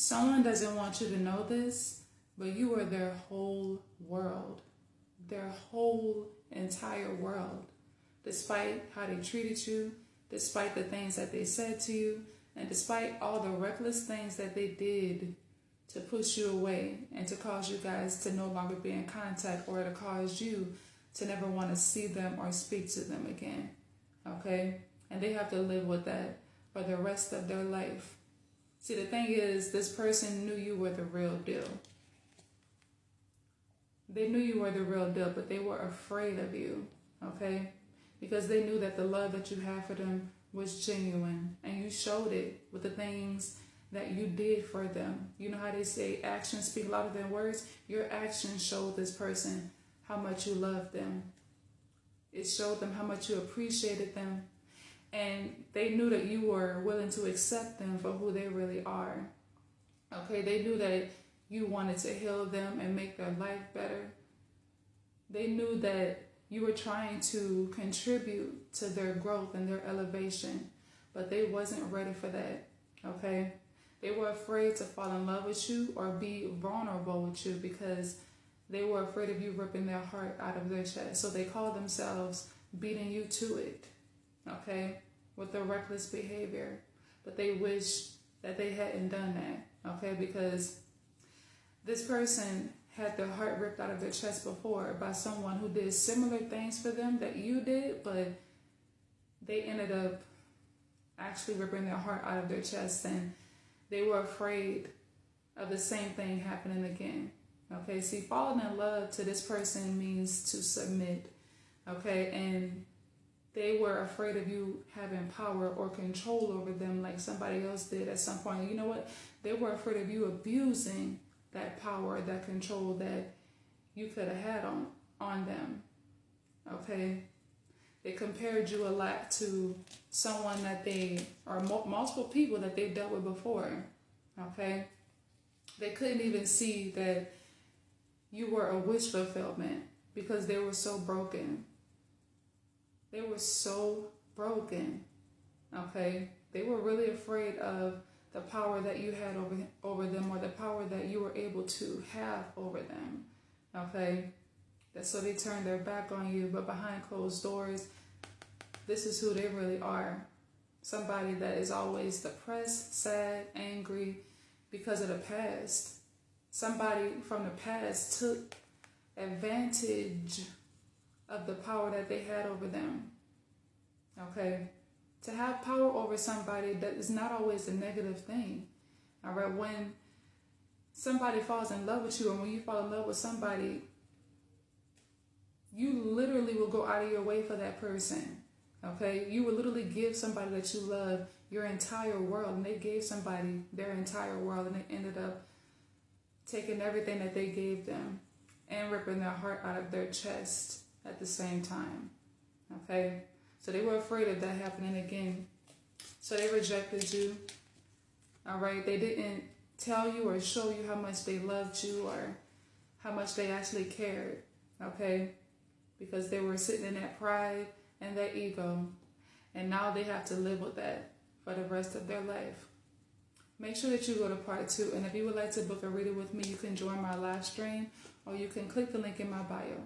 Someone doesn't want you to know this, but you are their whole world, their whole entire world. Despite how they treated you, despite the things that they said to you, and despite all the reckless things that they did to push you away and to cause you guys to no longer be in contact, or to cause you to never want to see them or speak to them again. Okay? And they have to live with that for the rest of their life. See, the thing is, this person knew you were the real deal. They knew you were the real deal, but they were afraid of you. Okay? Because they knew that the love that you had for them was genuine, and you showed it with the things that you did for them. You know how they say actions speak louder than words? Your actions showed this person how much you loved them. It showed them how much you appreciated them, and they knew that you were willing to accept them for who they really are. Okay, they knew that you wanted to heal them and make their life better. They knew that you were trying to contribute to their growth and their elevation, but they wasn't ready for that, okay? They were afraid to fall in love with you or be vulnerable with you because they were afraid of you ripping their heart out of their chest. So they called themselves beating you to it, okay, with their reckless behavior. But they wish that they hadn't done that, okay, because this person had their heart ripped out of their chest before by someone who did similar things for them that you did, but they ended up actually ripping their heart out of their chest, and they were afraid of the same thing happening again. Okay, see, falling in love to this person means to submit, okay, and they were afraid of you having power or control over them like somebody else did at some point. You know what? They were afraid of you abusing that power, that control that you could have had on them, okay? They compared you a lot to someone that they, or multiple people that they dealt with before, okay? They couldn't even see that you were a wish fulfillment because they were so broken. They were so broken, okay? They were really afraid of the power that you had over them, or the power that you were able to have over them, okay? So they turned their back on you, but behind closed doors, this is who they really are. Somebody that is always depressed, sad, angry because of the past. Somebody from the past took advantage of the power that they had over them, okay? To have power over somebody, that is not always a negative thing, all right? When somebody falls in love with you, and when you fall in love with somebody, you literally will go out of your way for that person, okay? You will literally give somebody that you love your entire world, and they gave somebody their entire world, and they ended up taking everything that they gave them and ripping their heart out of their chest at the same time, okay? So they were afraid of that happening again. So they rejected you, all right? They didn't tell you or show you how much they loved you or how much they actually cared, okay? Because they were sitting in that pride and that ego, and now they have to live with that for the rest of their life. Make sure that you go to part 2, and if you would like to book a reading with me, you can join my live stream, or you can click the link in my bio.